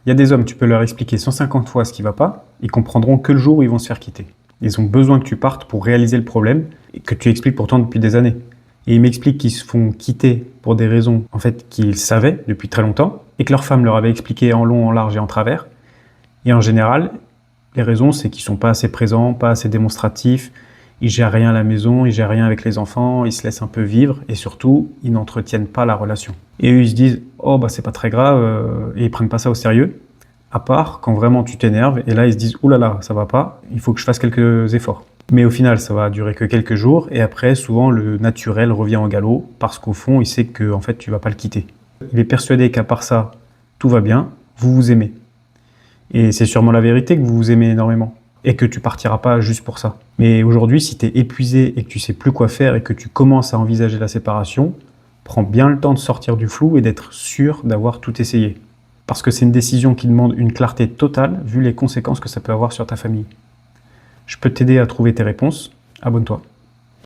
Il y a des hommes, tu peux leur expliquer 150 fois ce qui ne va pas, ils comprendront que le jour où ils vont se faire quitter. Ils ont besoin que tu partes pour réaliser le problème, et que tu expliques pourtant depuis des années. Et ils m'expliquent qu'ils se font quitter pour des raisons en fait qu'ils savaient depuis très longtemps, et que leur femme leur avait expliqué en long, en large et en travers. Et en général, les raisons, c'est qu'ils ne sont pas assez présents, pas assez démonstratifs, ils gèrent rien à la maison, ils gèrent rien avec les enfants, ils se laissent un peu vivre, et surtout, ils n'entretiennent pas la relation. Et eux, ils se disent « Oh, bah c'est pas très grave », et ils prennent pas ça au sérieux, à part quand vraiment tu t'énerves, et là ils se disent « Ouh là là, ça va pas, il faut que je fasse quelques efforts ». Mais au final, ça va durer que quelques jours, et après, souvent, le naturel revient au galop, parce qu'au fond, il sait que en fait, tu vas pas le quitter. Il est persuadé qu'à part ça, tout va bien, vous vous aimez. Et c'est sûrement la vérité que vous vous aimez énormément, et que tu partiras pas juste pour ça. Mais aujourd'hui, si tu es épuisé et que tu sais plus quoi faire et que tu commences à envisager la séparation, prends bien le temps de sortir du flou et d'être sûr d'avoir tout essayé. Parce que c'est une décision qui demande une clarté totale vu les conséquences que ça peut avoir sur ta famille. Je peux t'aider à trouver tes réponses. Abonne-toi.